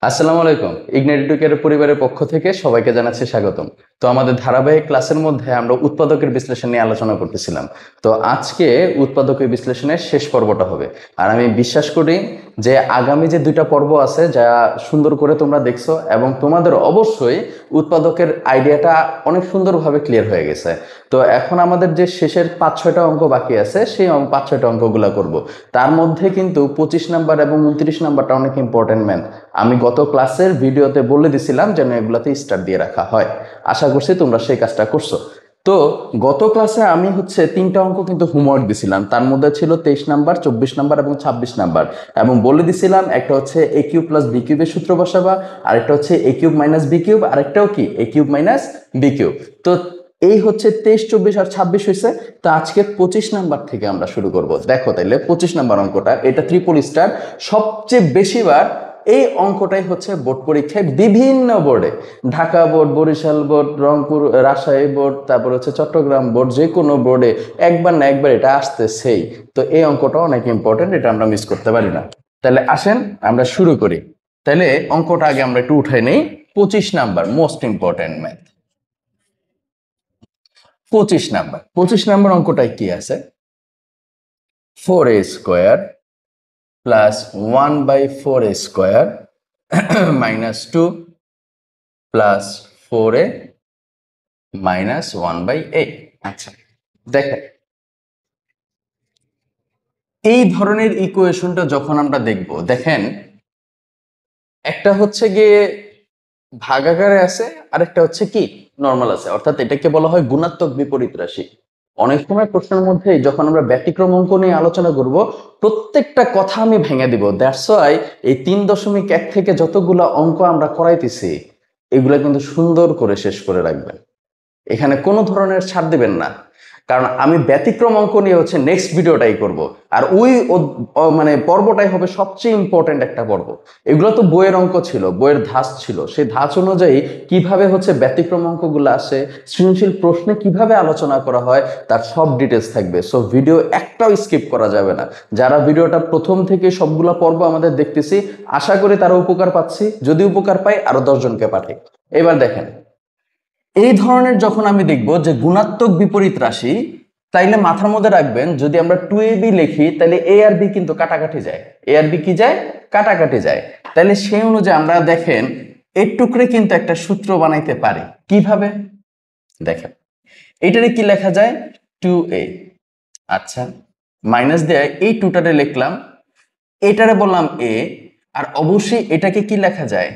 আসসালামু আলাইকুম। Ignite educator পরিবারের পক্ষ থেকে সবাইকে জানাচ্ছি স্বাগতম। তো আমাদের ধারাবাহিক ক্লাসের মধ্যে আমরা উৎপাদকের বিশ্লেষণ নিয়ে আলোচনা করতেছিলাম। তো আজকে উৎপাদকের বিশ্লেষণের শেষ পর্বটা হবে। আর আমি বিশ্বাস করি যে আগামী যে দুইটা পর্ব আছে যা সুন্দর করে তোমরা দেখছো এবং তোমাদের অবশ্যই উৎপাদকের আইডিয়াটা অনেক সুন্দরভাবে ক্লিয়ার হয়ে গেছে। তো এখন আমাদের যে শেষের 5-6টা অঙ্ক বাকি আছে সেই 5-6টা অঙ্কগুলো করব। তার মধ্যে কিন্তু 25 নাম্বার এবং 29 নাম্বারটা অনেক ইম্পর্টেন্ট ম্যাথ। আমি গত ক্লাসের ভিডিওতে বলে দিছিলাম যেন এগুলাতে স্টার দিয়ে রাখা হয়। আশা করছি তোমরা সেই কাজটা করছো। তো গত ক্লাসে আমি 3টা অঙ্ক কিন্তু হোমওয়ার্ক দিছিলাম, তার মধ্যে ছিল 23 নাম্বার, 24 নাম্বার এবং 26 নাম্বার, এবং বলে দিছিলাম একটা হচ্ছে এ কিউব প্লাস বি কিউবের সূত্র বসাবা, আরেকটা হচ্ছে এ কিউব মাইনাস বি কিউব, আরেকটাও কি এ কিউব মাইনাস বি কিউব। তো এই 23, 24 আর 26 হয়েছে। তো আজকে 25 নাম্বার থেকে আমরা শুরু করব। দেখো তাইলে 25 নাম্বার অঙ্কটা, এটা ট্রিপল স্টার। সবচেয়ে বেশিবার এই অঙ্কটাই বোর্ড পরীক্ষায় বিভিন্ন বোর্ডে, Dhaka board, Barishal board, Rangpur, Rajshahi board, তারপর চট্টগ্রাম বোর্ড, যে কোনো বোর্ডে একবার না একবার এটা আসতেছেই। তো এই অঙ্কটা অনেক ইম্পর্টেন্ট, এটা আমরা মিস করতে পারি না। তাহলে আসেন আমরা শুরু করি। তাহলে অঙ্কটা আগে আমরা একটু উঠাই নেই। 25 number most important math. 25 number অঙ্কটায় কি আছে? 4a square plus 1/4a square minus 2 plus 4a minus 1/8। আচ্ছা, দেখেন এই ধরনের ইকুয়েশনটা যখন আমরা দেখব, দেখেন একটা হচ্ছে গিয়ে ভাগাকারে আছে, আরেকটা হচ্ছে কি নরমাল আছে, অর্থাৎ এটাকে বলা হয় গুণাত্মক বিপরীত রাশি। অনেক সময় প্রশ্নের মধ্যে যখন আমরা ব্যতিক্রম অঙ্ক নিয়ে আলোচনা করব, প্রত্যেকটা কথা আমি ভেঙে দিব। দ্যাটস ওয়াই এই 3.1 থেকে যতগুলা অঙ্ক আমরা করাইতেছি এগুলা কিন্তু সুন্দর করে শেষ করে রাখবেন। এখানে কোনো ধরনের ছাড় দিবেন না, কারণ আমি ব্যতিক্রম অঙ্ক নিয়ে নেক্সট ভিডিওটাই করব। আর ওই মানে পর্বটাই হবে সবচেয়ে ইম্পর্টেন্ট একটা পর্ব। এগুলো তো বইয়ের অঙ্ক ছিল, বইয়ের ধাঁচ ছিল, সেই ধাঁচ অনুযায়ী কিভাবে ব্যতিক্রম অঙ্কগুলো আসে, সৃজনশীল প্রশ্নে কিভাবে আলোচনা করা হয়, তার সব ডিটেলস থাকবে। সো ভিডিও একটাও স্কিপ করা যাবে না। যারা ভিডিওটা প্রথম থেকে সবগুলো পর্ব আমাদের দেখতেছি, আশা করি তারা উপকার পাচ্ছি। যদি উপকার পাই আরো 10 জনকে পাঠাই। এবার দেখেন এই ধরনের যখন আমি দেখব যে গুণাত্মক বিপরীত রাশি, তাইলে মাথার মধ্যে রাখবেন যদি আমরা 2ab লিখি তাহলে a আর b কিন্তু কাটাকাটি যায়। a আর b কি যায়? কাটাকাটি যায়। তাহলে সেই অনুযায়ী আমরা দেখেন এর টুকরে কিন্তু একটা সূত্র বানাইতে পারি। কিভাবে দেখেন, এইটারে কি লেখা যায়? 2a। আচ্ছা, মাইনাস দিয়ে এই 2টারে লিখলাম, এটারে বললাম a, আর অবশ্যই এটাকে কি লেখা যায়?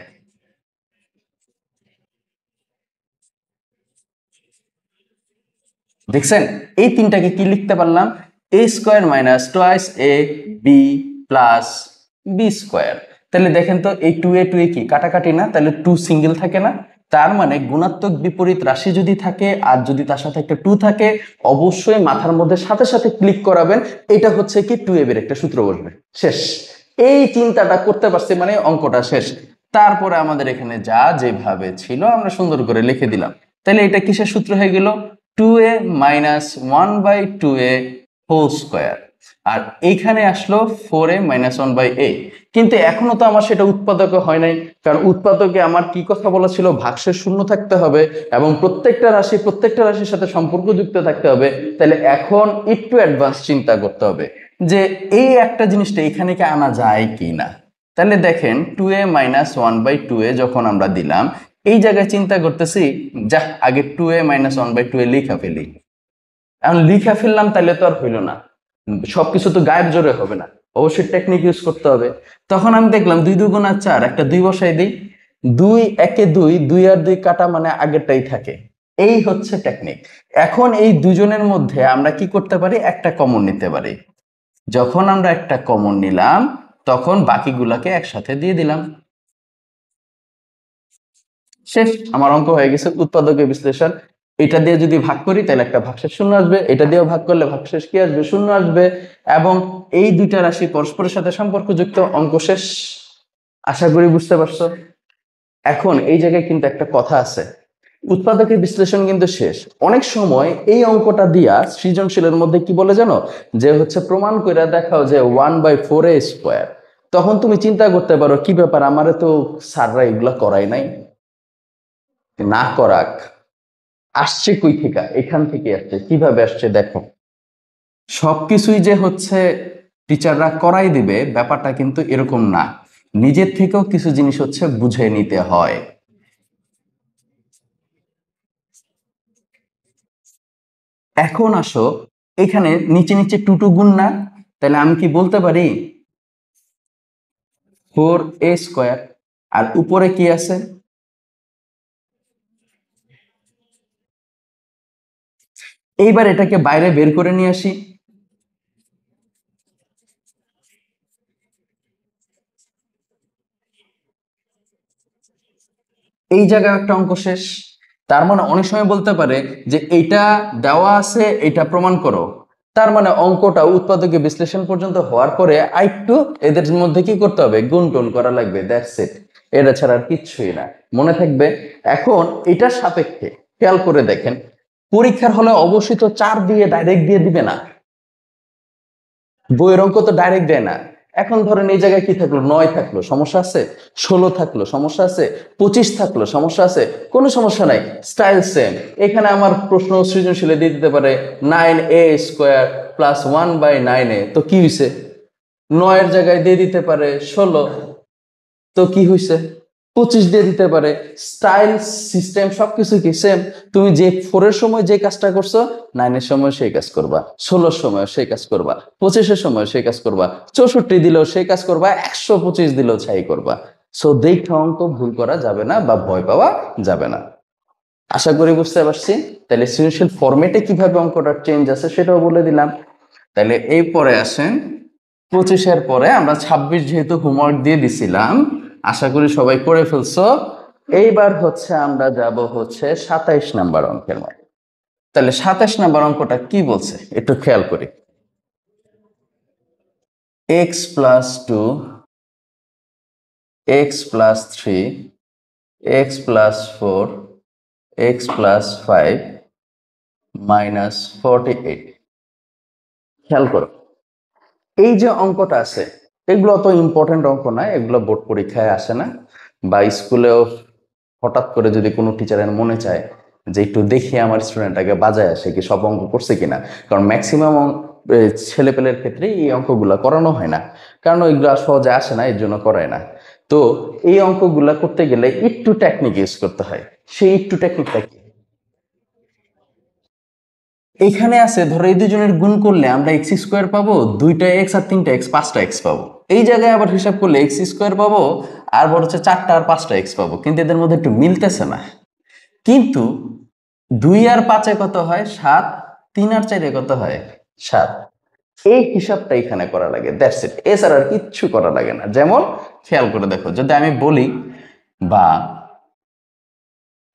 দেখছেন এই তিনটাকে কি লিখতে পারলাম? a square minus twice a b plus b square. তাহলে দেখেন তো এই 2a 2a কি কাটাকাটি না? তাহলে 2 সিঙ্গেল থাকে না? তার মানে গুণাত্মক বিপরীত রাশি যদি থাকে আর যদি তার সাথে একটা 2 থাকে, অবশ্যই মাথার মধ্যে সাথে সাথে ক্লিক করাবেন এটা হচ্ছে কি 2ab এর একটা সূত্র বসবে। শেষ। এই চিন্তাটা করতে পারছি মানে অঙ্কটা শেষ। তারপরে আমাদের এখানে যা যেভাবে ছিল আমরা সুন্দর করে লিখে দিলাম। তাহলে এটা কিসের সূত্র হয়ে গেল? 2a minus 1/2a whole square. আর এইখানে আসলো 4a মাইনাস 1/8। কিন্তু এখনো তো আমার সেটা উৎপাদকে হয় নাই, কারণ উৎপাদকে আমার কি কথা বলা ছিল? ভাগশেষ শূন্য থাকতে হবে এবং প্রত্যেকটা রাশির সাথে সম্পর্ক যুক্ত থাকতে হবে। তাহলে এখন একটু অ্যাডভান্স চিন্তা করতে হবে যে এই একটা জিনিসটা এখানে কি আনা যায় কি না। তাহলে দেখেন 2a মাইনাস 1/2a যখন আমরা দিলাম, এই জায়গায় চিন্তা করতেছি যা আগে 2a মাইনাস 1/2a লিখা ফেলি। এখন লিখা ফেললাম তাহলে তো আর হইল না, সবকিছু তো গায়েব জোরে হবে না, অবশ্যই টেকনিক ইউজ করতে হবে। তখন আমি দেখলাম 2 × 2 = 4, একটা 2 বসাই দিই। 2 একে 2, 2 আর 2 কাটা মানে আগেরটাই থাকে। এই হচ্ছে টেকনিক। এখন এই দুজনের মধ্যে আমরা কি করতে পারি? একটা কমন নিতে পারি। যখন আমরা একটা কমন নিলাম তখন বাকিগুলাকে একসাথে দিয়ে দিলাম। শেষ, আমার অঙ্ক হয়ে গেছে উৎপাদকের বিশ্লেষণ। এটা দিয়ে যদি ভাগ করি তাহলে একটা ভাগশেষ শূন্য আসবে, এটা দিয়েও ভাগ করলে ভাগশেষ কি আসবে? শূন্য আসবে। এবং এই দুইটা রাশি পরস্পরের সাথে সম্পর্কযুক্ত, অঙ্ক শেষ। আশা করি বুঝতে পারছো। এখন এই জায়গায় কিন্তু একটা কথা আছে, উৎপাদকের বিশ্লেষণ কিন্তু শেষ। অনেক সময় এই অঙ্কটা দিয়া সৃজনশীলের মধ্যে কি বলে জানো? যে প্রমাণ করে দেখাও যে 1/4a স্কোয়ার। তখন তুমি চিন্তা করতে পারো কি ব্যাপার, আমারে তো স্যাররা এগুলা করাই নাই। না করাক, আসছে কই থেকে? এখান থেকে আসছে। কিভাবে আসছে দেখো, সবকিছুই যে হচ্ছে টিচাররা করাই দিবে ব্যাপারটা কিন্তু এরকম না, নিজের থেকেও কিছু জিনিস হচ্ছে বুঝে নিতে হয়। এখন আসো, এখানে নিচে নিচে টু গুণ না, তাহলে আমি কি বলতে পারি 4a², আর উপরে কি আছে? এইবার এটাকে বাইরে বের করে নিয়ে আসি। এই জায়গায় একটা অঙ্ক শেষ। তার মানে অনেক সময় বলতে পারে যে এইটা দেওয়া আছে, এটা প্রমাণ করো। তার মানে অঙ্কটা উৎপাদকে বিশ্লেষণ পর্যন্ত হওয়ার পরে আরেকটু এদের মধ্যে কি করতে হবে, গুণটুন করা লাগবে, দ্যাটস ইট। এটা ছাড়া আর কিচ্ছুই না, মনে থাকবে। এখন এটার সাপেক্ষে খেয়াল করে দেখেন, পরীক্ষার হলে অবশ্যই তো 4 দিয়ে ডাইরেক্ট দিয়ে দিবে না, বইয়ের অঙ্ক তো ডাইরেক্ট দেয় না। এখন ধরেন এই জায়গায় কি থাকলো, 9 থাকলো, সমস্যা আছে? 16 থাকলো, সমস্যা আছে? 25 থাকলো, সমস্যা আছে? কোনো সমস্যা নাই, স্টাইল সেম। এখানে আমার প্রশ্ন সৃজনশীলে দিয়ে দিতে পারে 9a² + 1/9a, তো কি হয়েছে? 9 এর জায়গায় দিয়ে দিতে পারে 16, তো কি হয়েছে? 25 দিয়ে দিতে পারে। স্টাইল সিস্টেম সবকিছু কি সেম। তুমি যে 4 এর সময় যে কাজটা করছো, 9 এর সময় সেই কাজ করবা, 16 সময় সেই কাজ করবা, 25 এর সময় সেই কাজ করবা, 64 দিলেও সেই কাজ করবা, 125 দিলেও ছাই করবা। সো দেখে অঙ্ক ভুল করা যাবে না বা ভয় পাওয়া যাবে না। আশা করি বুঝতে পারছি। তাহলে সৃজনশীল ফরম্যাটে কিভাবে অঙ্কটা চেঞ্জ আছে সেটাও বলে দিলাম। তাহলে এই পরে আসেন 25-এর পরে আমরা 26 যেহেতু হোমওয়ার্ক দিয়ে দিছিলাম, আশা করি সবাই করে ফেলছো। এইবার হচ্ছে আমরা যাব হচ্ছে 27 নাম্বার অঙ্কের মধ্যে। তাহলে 27 নাম্বার অঙ্কটা কি বলছে একটু খেয়াল করি। x+2, x+3, x+4, x+5 -48। খেয়াল করো, এই যে অঙ্কটা আছে, এগুলো তো ইম্পর্টেন্ট অঙ্ক না, এগুলো বোর্ড পরীক্ষায় আসে না, বা স্কুলেও হঠাৎ করে যদি কোনো টিচারের মনে চায় যে একটু দেখি আমার স্টুডেন্টটাকে বাজায় আসে কি সব অঙ্ক করছে কিনা, কারণ ম্যাক্সিমাম ছেলেপেলের ক্ষেত্রে এই অঙ্কগুলা করানো হয় না, কারণ এগুলো সহজে আসে না, এর জন্য করায় না। তো এই অঙ্কগুলা করতে গেলে একটু টেকনিক ইউজ করতে হয়। সেই একটু টেকনিকটা কি, এখানে আছে ধরো এই দুজনের গুণ করলে আমরা x² পাবো, 2টা x আর 3টা x, 5টা x পাবো। এই জায়গায় আবার হিসাব করলে x² পাবো, আর বড় হচ্ছে 4টা আর 5টা x পাবো, কিন্তু এদের মধ্যে একটু মিলতেছে না। কিন্তু 2 আর 5-এ কত হয় 7, 3 আর 4-এ কত হয় 7। এই হিসাবটা এখানে করা লাগে, দ্যাটস ইট, এছাড়া আর কিচ্ছু করা লাগে না। যেমন খেয়াল করে দেখো, যদি আমি বলি বা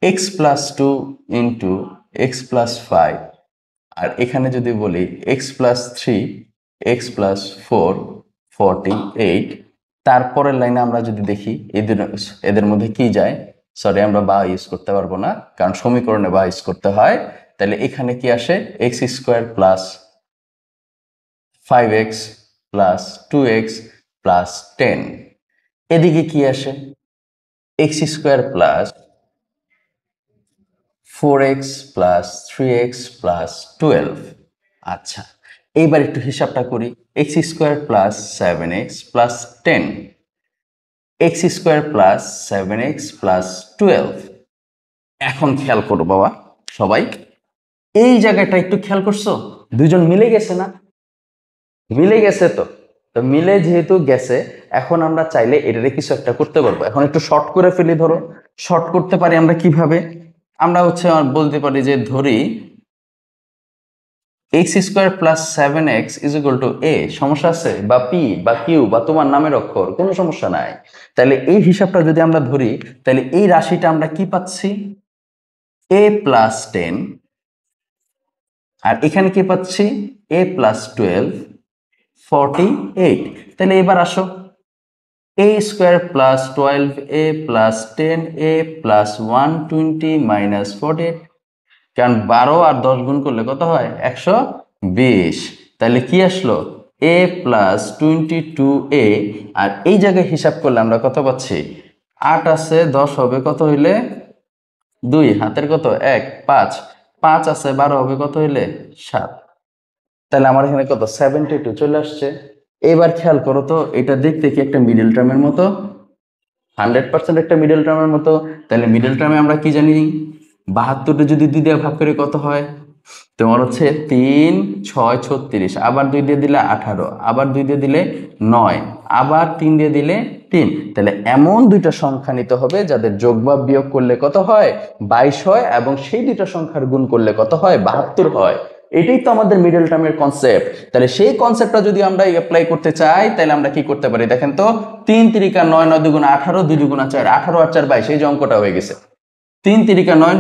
x+2 ইন্টু x+5, আর এখানে যদি বলি x+3, x+4, 48, তারপরের লাইনে আমরা যদি দেখি এদের এদের মধ্যে কি যায়, সরি আমরা বা ইউজ করতে পারবো না, কারণ সমীকরণে বা ইউজ করতে হয়। তাহলে এখানে কি আসে, x² plus 5x plus 2x plus 10। এদিকে কি আসে, x² plus 4x plus 3x plus 12। আচ্ছা, এইবার একটু হিসাবটা করি, x² plus 7x plus 10, x² plus 7x plus 12। এখন খেয়াল করো বাবা সবাই, এই জায়গাটা একটু খেয়াল করছো, দুজন মিলে গেছে না? মিলে গেছে তো। তো মিলে যেহেতু গেছে, এখন আমরা চাইলে এটারে কিছু একটা করতে পারবো। এখন একটু শর্ট করে ফেলি, ধরো শর্ট করতে পারি আমরা কিভাবে, আমরা হচ্ছে বলতে পারি যে ধরি x² plus 7x is equal two a, সমস্যা আছে? বা p বা q বা তোমার নামের অক্ষর, কোনো সমস্যা নাই। তাহলে এই হিসাবটা যদি আমরা ধরি, তাহলে এই রাশিটা আমরা কি পাচ্ছি, a প্লাস 10, আর এখানে কি পাচ্ছি a প্লাস 12, 48। তাহলে এবার আসো, a² plus 12a plus 10a plus 120 minus 48, কারণ 12 আর 10 গুণ করলে কত হয় 120। তাহলে কি আসলো, এ প্লাস 22a, আর এই জায়গায় হিসাব করলে আমরা কত পাচ্ছি? 8 আছে 10 হবে কত হইলে 2, হাতের কত 1, 5, 5 আছে 12 হবে কত হইলে 7। তাহলে আমার এখানে কত 72 চলে আসছে। এবার খেয়াল করো তো, এটা দেখতে কি একটা মিডল টার্মের মতো? 100% একটা মিডল টার্মের মতো। তাহলে মিডল টার্মে আমরা কি জানি? 72টা যদি 2 দিয়ে ভাগ করে কত হয়? তোমার হচ্ছে 3, 6, 36, আবার 2 দিয়ে দিলে 18, আবার 2 দিয়ে দিলে 9, আবার 3 দিয়ে দিলে 3। তাহলে এমন দুইটা সংখ্যা নিতে হবে যাদের যোগ বা বিয়োগ করলে কত হয়? 22 হয়, এবং সেই দুইটা সংখ্যার গুণ করলে কত হয়? 72 হয়। এটাই তো আমাদের মিডল টার্মের কনসেপ্ট। তাহলে সেই কনসেপ্টটা যদি আমরা অ্যাপ্লাই করতে চাই, তাহলে আমরা কি করতে পারি? দেখেন তো, 3 তিরিকা 9, 9 দুগুণা 18, 2 দুগুণা 4, 18 আর 4 22, এই যে অঙ্কটা হয়ে গেছে। 3 তিরিকা 9,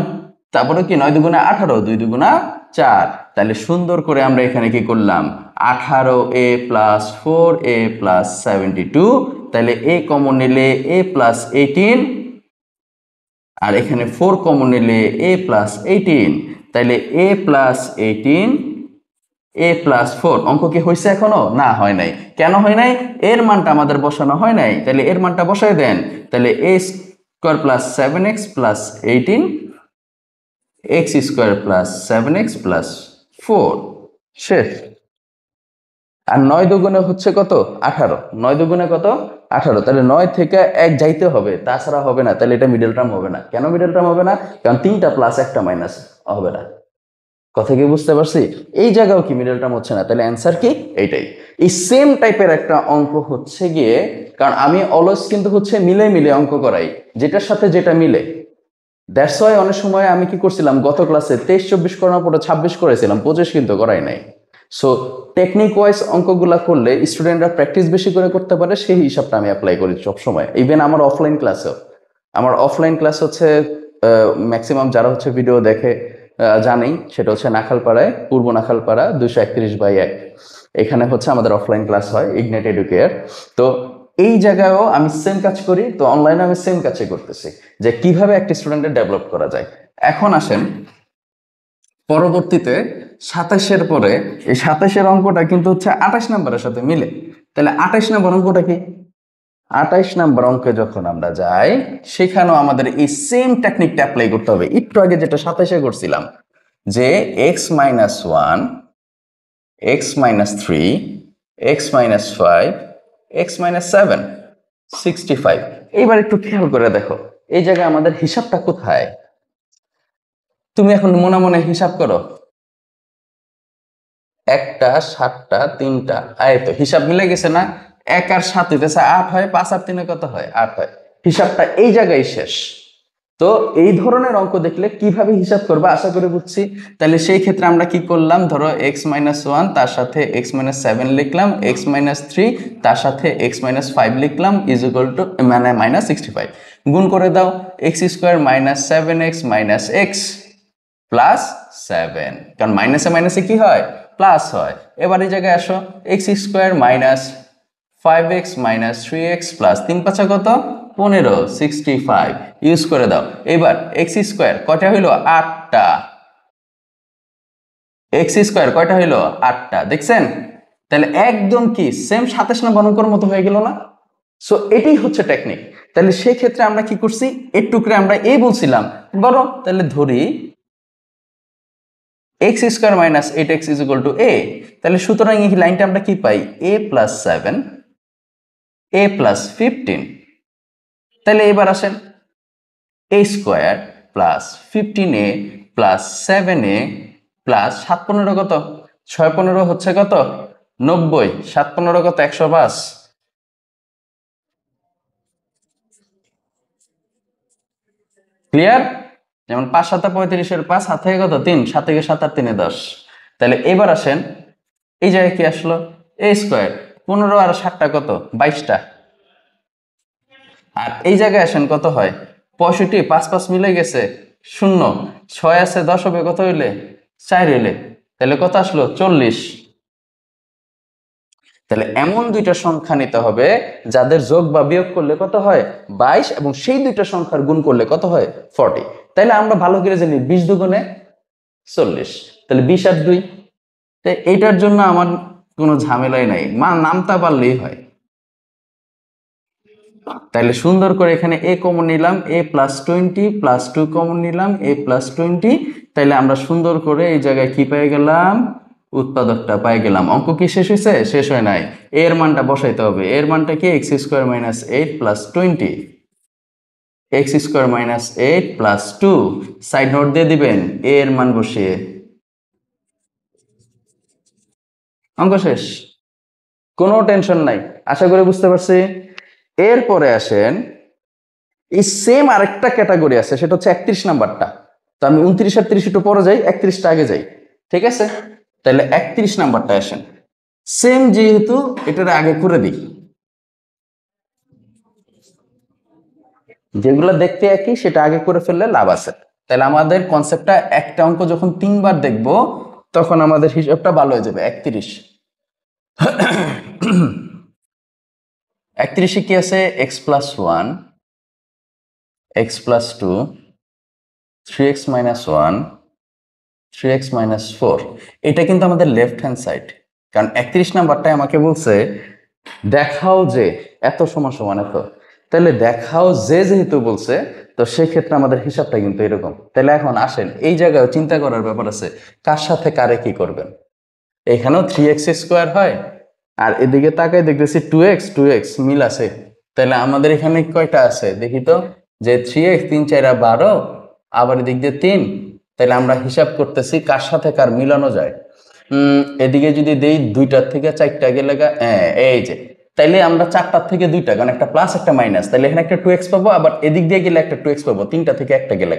তারপরে কি 9 দুগুণা 18, 2 দুগুণা 4। তাহলে সুন্দর করে আমরা এখানে কি করলাম? 18a plus 4a plus 72। তাহলে a কমন নিলে a প্লাস 18, আর এখানে 4 কমন নিলে a প্লাস 18। তাহলে a প্লাস 18, a প্লাস 4। অঙ্ক কি হয়েছে এখনো? না, হয় নাই। কেন হয় নাই? এর মানটা আমাদের বসানো হয় নাই। তাহলে এর মানটা বসাই দেন। তাহলে a square plus 7x plus 18, x square plus 7x plus 4, শেষ। আর 9 দুগুণে হচ্ছে কত? 18। 9 দুগুণে কত? 18। তাহলে 9 থেকে 1 যাইতে হবে, তাছাড়া হবে না। তাহলে এটা মিডল টার্ম হবে না। কেন মিডল টার্ম হবে না? কারণ 3টা প্লাস 1টা মাইনাস হবে না। কথা কি বুঝতে পারছি? এই জায়গাও কি মিডল টার্ম হচ্ছে না? তাহলে অ্যান্সার কি? এইটাই। এই সেম টাইপের একটা অঙ্ক হচ্ছে গিয়ে, কারণ আমি অলওয়েজ কিন্তু হচ্ছে মিলে মিলে অঙ্ক করাই, যেটার সাথে যেটা মিলে। দ্যাটস ওয়াই অনেক সময় আমি কি করছিলাম, গত ক্লাসে 23-24 করার পরে 26 করেছিলাম, 25 কিন্তু করাই নাই। সো টেকনিক ওয়াইজ অঙ্কগুলা করলে স্টুডেন্টরা প্র্যাকটিস বেশি করে করতে পারে, সেই হিসাবটা আমি অ্যাপ্লাই করি সবসময়। ইভেন আমার অফলাইন ক্লাসেও, আমার অফলাইন ক্লাস হচ্ছে ম্যাক্সিমাম যারা হচ্ছে ভিডিও দেখে জানেই, সেটা হচ্ছে নাখালপাড়ায়, পূর্ব নাখালপাড়া 231/1। এখানে হচ্ছে আমাদের অফলাইন ক্লাস হয়, ইগনাইট এডুকেয়ার। তো এই জায়গায়ও আমি সেম কাজ করি, তো অনলাইনে আমি সেম কাজই করতেছি, যে কিভাবে একটা স্টুডেন্টের ডেভেলপ করা যায়। এখন আসেন পরবর্তীতে 27-এর পরে, এই 27-এর অঙ্কটা কিন্তু হচ্ছে 28 নম্বরের সাথে মিলে। তাহলে 28 নম্বর অঙ্কটা কি? 28 নম্বর অঙ্কে যখন আমরা যাই, সেখানেও আমাদের এই সেম টেকনিকটা অ্যাপ্লাই করতে হবে। একটু আগে যেটা 27-এ করছিলাম, যে x-1, x-3, x-5, x-7, 65। এইবার একটু খেয়াল করে দেখো, এই জায়গায় আমাদের হিসাবটা কোথায়? তুমি এখন মনে মনে হিসাব করো। 1টা 7টা 3টা, এই তো হিসাব মিলে গেছে না? 1 আর 7 হইতেছে 8 হয়, 5 আর 3 কত হয়? 8 হয়। হিসাবটা এই জায়গায় শেষ। তো এই ধরনের অঙ্ক দেখলে কিভাবে হিসাব করবে আশা করি বুঝছি। তাহলে সেই ক্ষেত্রে আমরা কি করলাম? ধরো x-1 তার সাথে x-7 লিখলাম, x-3 তার সাথে x-5 লিখলাম, ইজ ইকুয়াল টু মানে -65। গুণ করে দাও, x square minus 7x minus x plus 7, কারণ মাইনাসে মাইনাসে কি হয়? প্লাস হয়। এবার এই জায়গায় আসো, x square minus 5x minus 3x plus 3 5 কত? 15, 65 ইউজ করে দাও। এবার এক্স স্কোয়ার কয়টা হইলো? 8টা। এক্স স্কোয়ার কয়টা হইলো? 8টা। দেখছেন? তাহলে একদম কি সেম 27 নম্বর অঙ্কের মতো হয়ে গেল না? সো এটাই হচ্ছে টেকনিক। তাহলে সেই ক্ষেত্রে আমরা কি করছি? এর টুকরে আমরা এই বলছিলাম, বলো তাহলে ধরি x square minus 8x is equal two a। তাহলে সুতরাং এই লাইনটা আমরা কি পাই? a plus 7, a plus 15। তাহলে এবার আসেন, a square plus 15a plus 7a plus 7 15 কত? 6 15 হচ্ছে কত? 90। 7 15 কত? 105। ক্লিয়ার? যেমন 5 7 35-এর 5, 7 থেকে কত? 3, 7 থেকে 7 আর 3 10। তাহলে এবার আসেন, এই জায়গায় কি আসলো? a স্কোয়ার 15 আর 7টা কত? 22টা। আর এই জায়গায় আসেন, কত হয়? 65, 5 5 মিলে গেছে 0, 6 আছে 10 হবে কত হইলে? 4 হইলে। তাহলে কত আসলো? 40। তাহলে এমন দুইটা সংখ্যা নিতে হবে যাদের যোগ বা বিয়োগ করলে কত হয়? 22, এবং সেই দুইটা সংখ্যার গুণ করলে কত হয়? 40। তাহলে আমরা ভালো করে জানি 20 দুগুণে 40, তাহলে 20 আর 2। তাই এইটার জন্য আমার কোনো ঝামেলাই নাই, নামতা পারলেই হয়। তাহলে সুন্দর করে এখানে a কমন নিলাম, a প্লাস 20 প্লাস 2 কমন নিলাম, a প্লাস 20। তাইলে আমরা সুন্দর করে এই জায়গায় কি পেয়ে গেলাম, উৎপাদকটা পেয়ে গেলাম। অঙ্ক কি শেষ হয়েছে? শেষ হয় নাই। এর মানটা বসাইতে হবে। এর মানটা কি? X square minus 8 plus 20, x square minus 8 plus 2। Side note দিয়ে দিবেন এর মান বসিয়ে। অঙ্ক শেষ, কোনো টেনশন নাই, আশা করি বুঝতে পারছি। এরপরে আসেন, এই সেম আরেকটা ক্যাটাগরি আছে, সেটা হচ্ছে 31 নাম্বারটা। তো আমি 29 আর 30 একটু পরে যাই, 31টা আগে যাই, ঠিক আছে? তাহলে 31 নাম্বারটা আসেন, সেম যেহেতু এটার আগে করে দিই, যেগুলো দেখতে একই সেটা আগে করে ফেললে লাভ আছে। তাহলে আমাদের কনসেপ্টটা, একটা অঙ্ক যখন 3বার দেখব তখন আমাদের হিসাবটা ভালো হয়ে যাবে। 31, 31-এ কি আছে? X plus 1, x plus 2, 3x minus 1, 3x minus 4। এটা কিন্তু আমাদের লেফট হ্যান্ড সাইড, কারণ 31 নাম্বারটায় আমাকে বলছে দেখাও যে এত সমান সমান এত। তাহলে দেখাও যে যেহেতু বলছে, তো সেক্ষেত্রে আমাদের হিসাবটা কিন্তু এরকম। তাহলে এখন আসেন, এই জায়গায় চিন্তা করার ব্যাপার আছে, কার সাথে কারে কি করবেন। এখানেও 3x স্কোয়ার হয়, আর এদিকে তাকাই দেখতেছি 2x মিল আছে। তাহলে আমাদের এখানে কয়টা আছে দেখি তো, যে 3x 3 4 12, আবার এদিক দিয়ে 3। তাহলে আমরা হিসাব করতেছি কার সাথে কার মিলানো যায়। এদিকে যদি দেই 2টার থেকে 4টা গেলে এই যে, তাইলে আমরা 4টার থেকে 2টা, কারণ একটা প্লাস একটা মাইনাস, তাহলে এখানে একটা 2x পাবো, আবার এদিক দিয়ে গেলে একটা 2x পাবো, 3টা থেকে 1টা গেলে।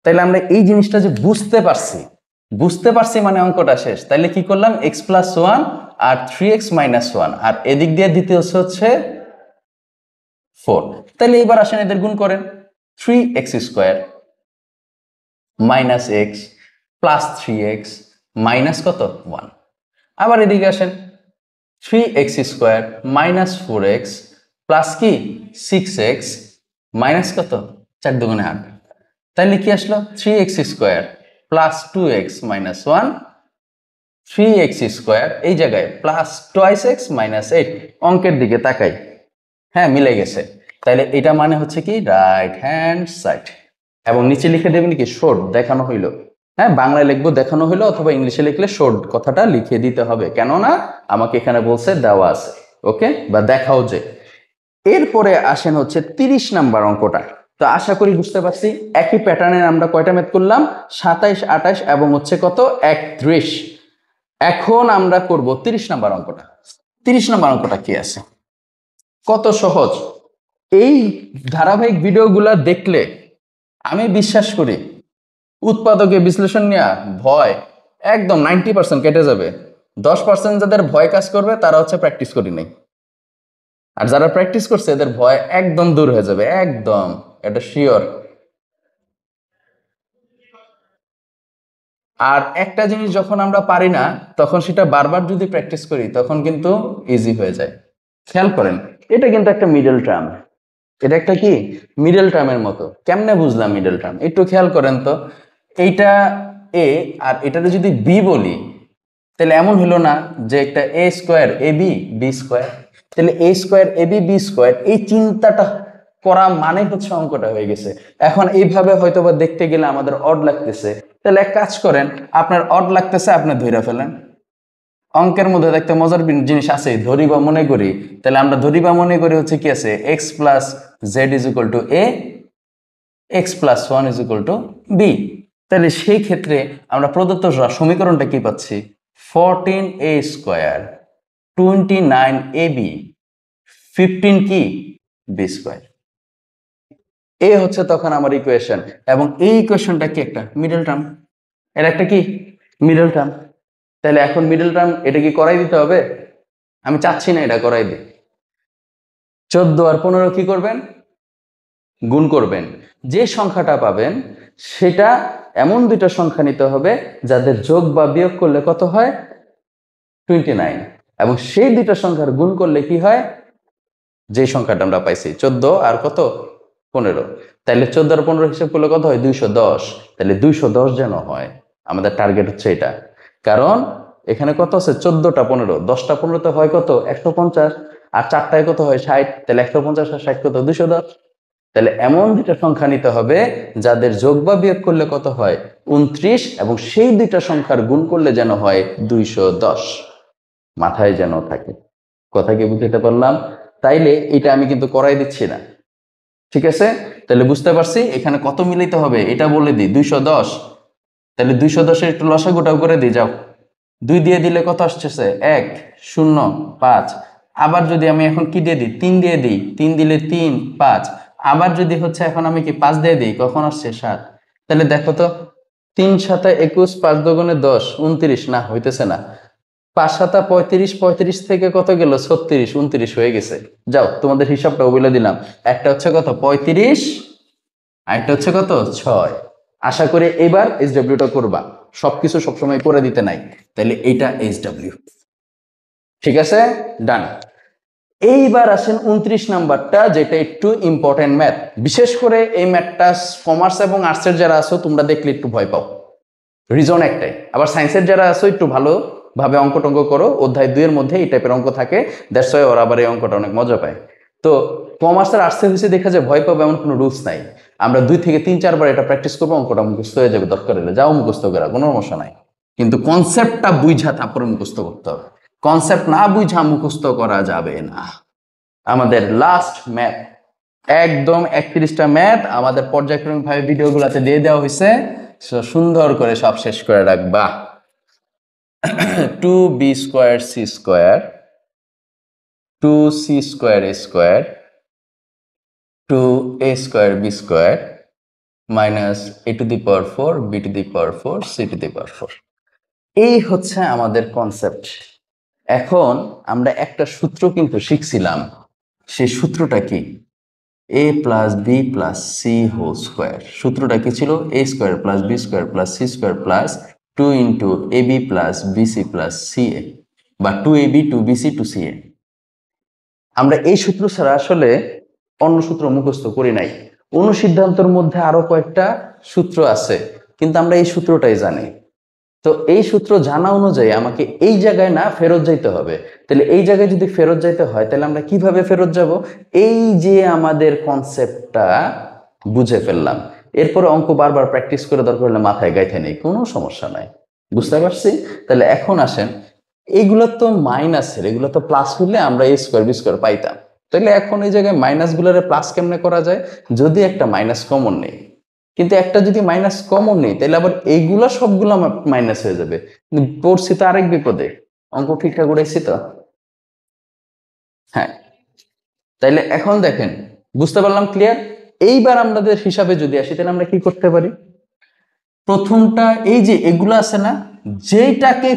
তাইলে আমরা এই জিনিসটা যে বুঝতে পারছি, বুঝতে পারছি মানে অঙ্কটা শেষ। তাইলে কি করলাম, x প্লাস 1 আর 3x মাইনাস 1, আর এদিক দিয়ে দিতে হচ্ছে 4। তাইলে এবার আসেন এদের গুণ করেন, 3x square minus x plus 3x minus কত 1। আবার এদিকে আসেন, 3x square minus 4x plus কি 6x মাইনাস কত 4 দুগুণে 8। তাইলে কি আসলো, 3x square plus 2x minus 1, 3x square এই জায়গায় প্লাস টোয়াইস x মাইনাস 8। অঙ্কের দিকে তাকাই, হ্যাঁ মিলে গেছে। তাহলে এটা মানে হচ্ছে কি রাইট হ্যান্ড সাইড। এবং নিচে লিখে দেবেন কি শোড, দেখানো হইলো। হ্যাঁ, বাংলায় লিখবো দেখানো হইলো, অথবা ইংলিশে লিখলে শোড কথাটা লিখে দিতে হবে, কেননা আমাকে এখানে বলছে দেওয়া আছে। ওকে, বা দেখাও যে। এরপরে আসেন হচ্ছে 30 নাম্বার অঙ্কটা। তো আশা করি বুঝতে পারছি, একই প্যাটার্নের আমরা কয়টা ম্যাথ করলাম, 27, 28 এবং হচ্ছে কত 31। এখন আমরা করব 30 নাম্বার অঙ্কটা। 30 নাম্বার অঙ্কটা কি আছে, কত সহজ। এই ধারাবাহিক ভিডিওগুলা দেখলে আমি বিশ্বাস করি উৎপাদকে বিশ্লেষণ নেওয়া ভয় একদম 90% কেটে যাবে। 10% যাদের ভয় কাজ করবে তারা হচ্ছে প্র্যাকটিস করি নাই, আর যারা প্র্যাকটিস করছে এদের ভয় একদম দূর হয়ে যাবে, একদম, এটা শিওর। আর একটা জিনিস যখন আমরা পারি না, তখন সেটা বারবার যদি প্র্যাকটিস করি তখন কিন্তু ইজি হয়ে যায়। খেয়াল করেন, এটা কিন্তু একটা মিডল টার্ম, এটা একটা কি মিডল টার্মের মতো। কেমনে বুঝলাম মিডল টার্ম, একটু খেয়াল করেন তো। এইটা এ, আর এটাতে যদি বি বলি, তাহলে এমন হলো না যে একটা এ square A B B square. তাহলে A square A B B square, এই চিন্তাটা করা মানে হচ্ছে অঙ্কটা হয়ে গেছে। এখন এইভাবে হয়তো বা দেখতে গেলে আমাদের অড লাগতেছে, তাহলে এক কাজ করেন, আপনার অড লাগতেছে আপনি ধরে ফেলেন। অঙ্কের মধ্যে একটা মজার জিনিস আছে, ধরি বা মনে করি। তাহলে আমরা ধরি বা মনে করি হচ্ছে কি আছে, x plus z is equal to a, x plus 1 is equal to b. তাহলে সেই ক্ষেত্রে আমরা প্রদত্ত সমীকরণটা কি পাচ্ছি, 14a স্কোয়ার 29ab 15 কি বি স্কোয়ার। এ হচ্ছে তখন আমার ইকুয়েশন, এবং এই ইকুয়েশনটা কি একটা মিডল টার্ম, এর একটা কি মিডল টার্ম। তাহলে এখন মিডল টার্ম এটা কি করাই দিতে হবে, আমি চাচ্ছি না এটা করাই দিই। 14 আর 15 কি করবেন, গুণ করবেন। যে সংখ্যাটা পাবেন সেটা এমন দুইটা সংখ্যা নিতে হবে যাদের যোগ বা বিয়োগ করলে কত হয় 29, এবং সেই দুইটা সংখ্যার গুণ করলে কি হয়, যে সংখ্যাটা আমরা পাইছি 14 আর কত 15। তাহলে 14 আর 15 হিসাব করলে কত হয় 210। তাহলে 210 যেন হয়, আমাদের টার্গেট হচ্ছে এটা। কারণ এখানে কত আছে 14টা 15, 10টা 15তে হয় কত 150, আর 4টায় কত হয় 60, তাহলে 150 আর 60 কত 210। তাহলে এমন দুইটা সংখ্যা নিতে হবে যাদের যোগ বা বিয়োগ করলে কত হয় 29, এবং সেই দুইটা সংখ্যার গুণ করলে যেন হয় 210, মাথায় যেন থাকে। কথা কি বুঝতে পারলাম? তাইলে এটা আমি কিন্তু করাই দিচ্ছি না, ঠিক আছে? তাহলে বুঝতে পারছি এখানে কত মিলাইতে হবে এটা বলে দিই, 210। তাহলে 210-এর একটু লসাগুটাও করে দিই, যাও। 2 দিয়ে দিলে কত আসছে 1 0 5। আবার যদি আমি এখন কি দিয়ে দিই 3 দিয়ে দিই, 3 দিলে 3 5। আবার যদি হচ্ছে এখন আমি কি 5 দিয়ে দিই, কখন আসছে 7। তাহলে দেখো তো 3 7 21, 5 দুগুণে 10 29, না হইতেছে না। 5 7 35, 35 থেকে কত গেল 36, 29 হয়ে গেছে। যাও তোমাদের হিসাবটা বলে দিলাম, একটা হচ্ছে কত 35, আরেকটা হচ্ছে কত 6। আশা করি এবার SW-টা করবা, সবকিছু সবসময় করে দিতে নাই। তাহলে এইটা SW, ঠিক আছে, ডান। এইবার আসেন 29 নাম্বারটা, যেটা একটু ইম্পর্টেন্ট ম্যাথ। বিশেষ করে এই ম্যাথটা কমার্স এবং আর্টসের যারা আছো তোমরা দেখলে একটু ভয় পাও, রিজন একটাই। আবার সায়েন্সের যারা আছো একটু ভালোভাবে অঙ্ক টঙ্ক করো, অধ্যায় 2 এর মধ্যে এই টাইপের অঙ্ক থাকে, দ্যাটস ওয়াই ওরা আবার এই অঙ্কটা অনেক মজা পায়। তো কমার্স আর আর্টসে হয়েছে দেখা যায় ভয় পাবো এমন কোনো রুলস নাই। আমরা 2 থেকে 3 4 বার এটা প্র্যাকটিস করবো, অঙ্কটা মুখস্থ হয়ে যাবে, দরকার হলে যাও মুখস্থ করা, কোনো সমস্যা নাই। কিন্তু কনসেপ্টটা বুঝা তারপরে মুখস্থ করতে হবে, কনসেপ্ট না বুঝা মুখস্থ করা যাবে না। আমাদের লাস্ট ম্যাথ, একদম 31টা ম্যাথ আমাদের পর্যায়ক্রমিক ভাবে ভিডিওগুলোতে দিয়ে দেওয়া হয়েছে, সুন্দর করে সব শেষ করে রাখবা। 2b² c², 2c²a² 2a²b² minus a⁴ b⁴ c⁴। এই হচ্ছে আমাদের কনসেপ্ট। এখন আমরা একটা সূত্র কিন্তু শিখছিলাম, সেই সূত্রটা কি, a plus B plus C whole square. সূত্রটা কি ছিল, a² plus b² plus c² plus 2 into ab plus bc plus ca, বা 2ab 2bc 2ca। আমরা এই সূত্র ছাড়া আসলে অন্য সূত্র মুখস্থ করি নাই। অনুসিদ্ধান্তর মধ্যে আরো কয়েকটা সূত্র আছে, কিন্তু আমরা এই সূত্রটাই জানি। তো এই সূত্র জানা অনুযায়ী আমাকে এই জায়গায় না ফেরত যাইতে হবে। তাহলে এই জায়গায় যদি ফেরত যাইতে হয় তাহলে আমরা কিভাবে ফেরত যাব, এই যে আমাদের কনসেপ্টটা বুঝে ফেললাম, এরপরে অঙ্ক বারবার প্র্যাকটিস করে দরকার হলে মাথায় গাইতে নেই, কোনো সমস্যা নাই, বুঝতে পারছি? তাহলে এখন আসেন, এগুলো তো মাইনাসের, এগুলো তো প্লাস হলে আমরা a²b² পাইতাম। তাহলে এখন এই জায়গায় মাইনাস গুলোরে প্লাস কেমনে করা যায়, যদি একটা মাইনাস কমন নেই। কিন্তু একটা যদি মাইনাস কমন নেই তাহলে আবার এইগুলা সবগুলো মাইনাস হয়ে যাবে। পড়ছি তো আরেক বিপদে, অঙ্ক ঠিকঠাক উড়াইছি তো, হ্যাঁ। তাইলে এখন দেখেন, বুঝতে পারলাম, ক্লিয়ার? এইবার আমাদের হিসাবে যদি আসি তাহলে আমরা কি করতে পারি, প্রথমটা এই যে এগুলো আছে না, যেটাকে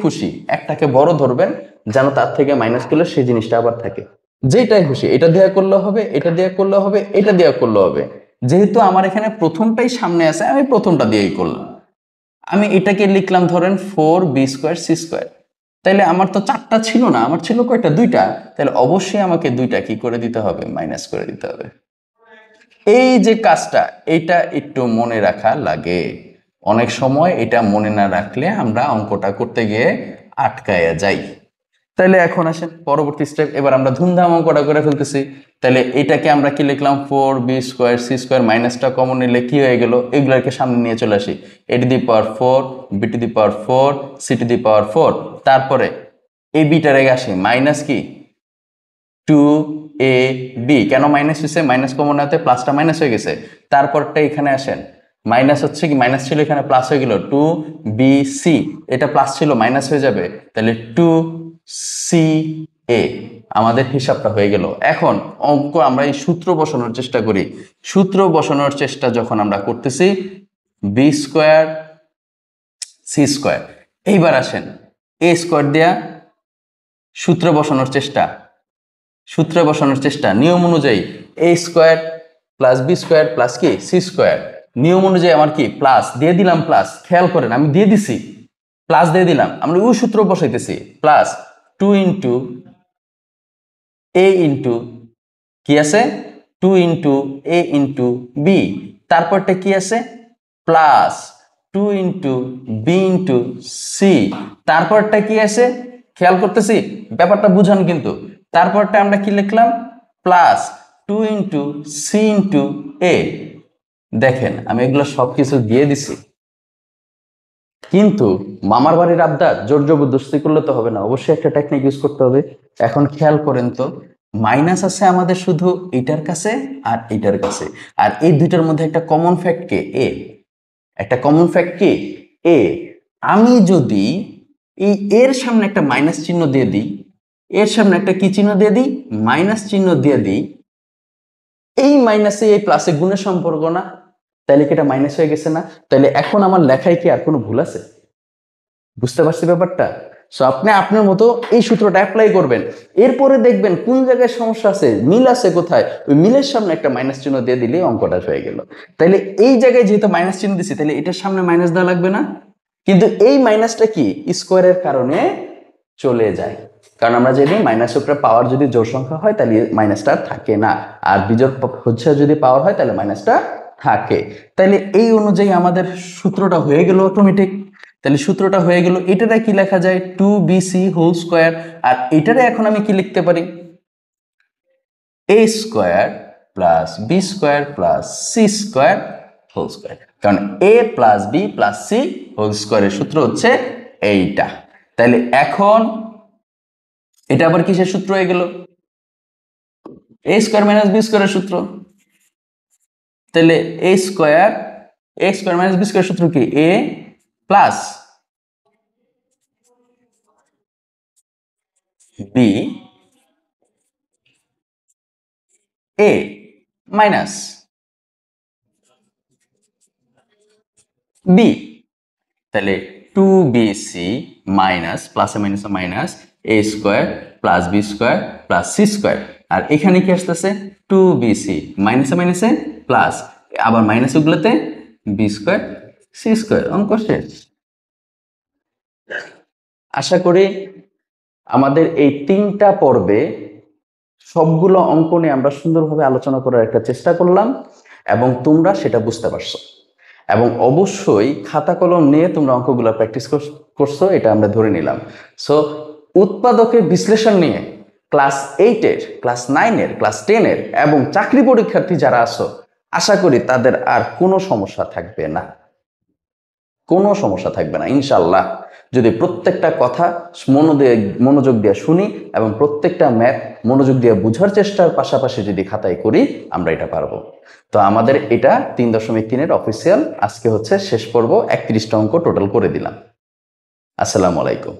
খুশি একটাকে বড় ধরবেন, যেন তার থেকে মাইনাস করলে সেই জিনিসটা আবার থাকে। যেটাই খুশি, এটা দেয়া করলে হবে, এটা দেয়া করলে হবে, এটা দেয়া করলে হবে। যেহেতু আমার এখানে প্রথমটাই সামনে আছে আমি প্রথমটা দিয়েই করলাম। আমি এটাকে লিখলাম ধরেন 4b² c²। তাইলে আমার তো 4টা ছিল না, আমার ছিল কয়টা, 2টা। তাহলে অবশ্যই আমাকে 2টা কি করে দিতে হবে, মাইনাস করে দিতে হবে। এই যে কাজটা, এটা একটু মনে রাখা লাগে। অনেক সময় এটা মনে না রাখলে আমরা অঙ্কটা করতে গিয়ে আটকায়া যাই। তাহলে এখন আসেন পরবর্তী স্টেপ, এবার আমরা ধুমধাম অঙ্কটা করে ফেলতেছি। তাহলে এটাকে আমরা কি লিখলাম, 4b² c² মাইনাসটা কমন নিলে কি হয়ে গেল, এগুলোকে সামনে নিয়ে চলে আসি, a⁴ b⁴ c⁴। তারপরে এই বিটা রেখে আসি, মাইনাস কি 2ab, কেন মাইনাস হয়েছে, মাইনাস কমন আনতে প্লাসটা মাইনাস হয়ে গেছে। তারপরটা এখানে আসেন, মাইনাস হচ্ছে কি, মাইনাস ছিল এখানে প্লাস হয়ে গেল 2bc, এটা প্লাস ছিল মাইনাস হয়ে যাবে, তাহলে 2ca। আমাদের হিসাবটা হয়ে গেল। এখন অঙ্ক আমরা এই সূত্র বসানোর চেষ্টা করি। সূত্র বসানোর চেষ্টা যখন আমরা করতেছি, b² c²। এইবার আসেন a² দেয়া সূত্রে বসানোর চেষ্টা, নিয়ম অনুযায়ী a² প্লাস b² প্লাস কি c², নিয়ম অনুযায়ী আমার কি প্লাস দিয়ে দিলাম, প্লাস খেয়াল করেন আমি দিয়ে দিছি প্লাস দিয়ে দিলাম, আমরা ওই সূত্র বসাইতেছি, প্লাস 2 ইন্টু a ইন্টু কি আছে 2 ইন্টু a ইন্টু b, তারপরটা কি আছে plus two into B into C, তারপরটা কি আছে খেয়াল করতেছি, ব্যাপারটা বুঝান কিন্তু। তারপরটা আমরা কি লিখলাম, plus two into C into A. দেখেন আমি এগুলো সবকিছু দিয়ে দিছি, কিন্তু মামার বাড়ির আবদার জোর জবরদস্তি করলে তো হবে না, অবশ্যই একটা টেকনিক ইউজ করতে হবে। এখন খেয়াল করেন তো, মাইনাস আছে আমাদের শুধু এটার কাছে আর এটার কাছে, আর এই দুইটার মধ্যে একটা কমন ফ্যাক্ট কে এ, একটা কমন ফ্যাক্ট কি এ। আমি যদি এই এর সামনে একটা মাইনাস চিহ্ন দিয়ে দিই, এর সামনে একটা কি চিহ্ন দিয়ে দিই, মাইনাস চিহ্ন দিয়ে দিই, এই মাইনাসে এই প্লাসে গুণের সম্পর্ক না, তাহলে কি এটা মাইনাস হয়ে গেছে না? তাহলে এখন আমার লেখায় কি আর কোনো ভুল আছে? বুঝতে পারছি ব্যাপারটা? সো আপনি আপনার মতো এই সূত্রটা অ্যাপ্লাই করবেন, এরপরে দেখবেন কোন জায়গায় সমস্যা আছে, মিল আছে কোথায়, ওই মিলের সামনে একটা মাইনাস চিহ্ন দিয়ে দিলেই অঙ্কটা হয়ে গেল। তাহলে এই জায়গায় যেহেতু মাইনাস চিহ্ন দিছি, তাহলে এটার সামনে মাইনাস দেওয়া লাগবে না, কিন্তু এই মাইনাসটা কি স্কোয়ারের কারণে চলে যায়, কারণ আমরা জানি মাইনাসের উপরে পাওয়ার যদি জোড় সংখ্যা হয় তাহলে মাইনাসটা থাকে না, আর বিজোড় হচ্ছে যদি পাওয়ার হয় তাহলে মাইনাসটা থাকে। তাহলে এই অনুযায়ী আমাদের সূত্রটা হয়ে গেল অটোমেটিক। তাহলে সূত্রটা হয়ে গেল, এটারে কি লেখা যায়, two B C whole square, আর এটারে এখন আমি কি লিখতে পারি, A square plus B square plus C square whole square, কারণ A plus B plus C whole স্কোয়ারের সূত্র হচ্ছে এইটা। তাহলে এখন এটা আবার কিসের সূত্র হয়ে গেল, এ স্কোয়ার মাইনাস বি স্কোয়ারের সূত্র। তাহলে A square minus B square সূত্র কি, A plus B A minus B, তাহলে টু বি সি মাইনাস প্লাসে মাইনাসে minus A square plus B square plus C square, আর এখানে কি আসতেছে টু বি সি মাইনাসে মাইনাসে প্লাস, আবার মাইনাস গুলোতে বি স্কোয়ার সি স্কোয়ার, অঙ্ক শেষ। আশা করি আমাদের এই 3টা পর্বে সবগুলো অঙ্ক নিয়ে আমরা সুন্দরভাবে আলোচনা করার একটা চেষ্টা করলাম, এবং তোমরা সেটা বুঝতে পারছো, এবং অবশ্যই খাতা কলম নিয়ে তোমরা অঙ্কগুলো প্র্যাকটিস করছো, এটা আমরা ধরে নিলাম। সো উৎপাদকের বিশ্লেষণ নিয়ে ক্লাস 8-এর, ক্লাস 9-এর, ক্লাস 10-এর এবং চাকরি পরীক্ষার্থী যারা আছো, আশা করি তাদের আর কোনো সমস্যা থাকবে না, কোনো সমস্যা থাকবে না ইনশাল্লাহ, যদি প্রত্যেকটা কথা মনোযোগ দিয়ে শুনি এবং প্রত্যেকটা ম্যাথ মনোযোগ দিয়ে বুঝার চেষ্টার পাশাপাশি যদি খাতায় করি, আমরা এটা পারবো। তো আমাদের এটা 3.3-এর অফিসিয়াল, আজকে হচ্ছে শেষ পর্ব, 31টা অঙ্ক টোটাল করে দিলাম। আসসালামু আলাইকুম।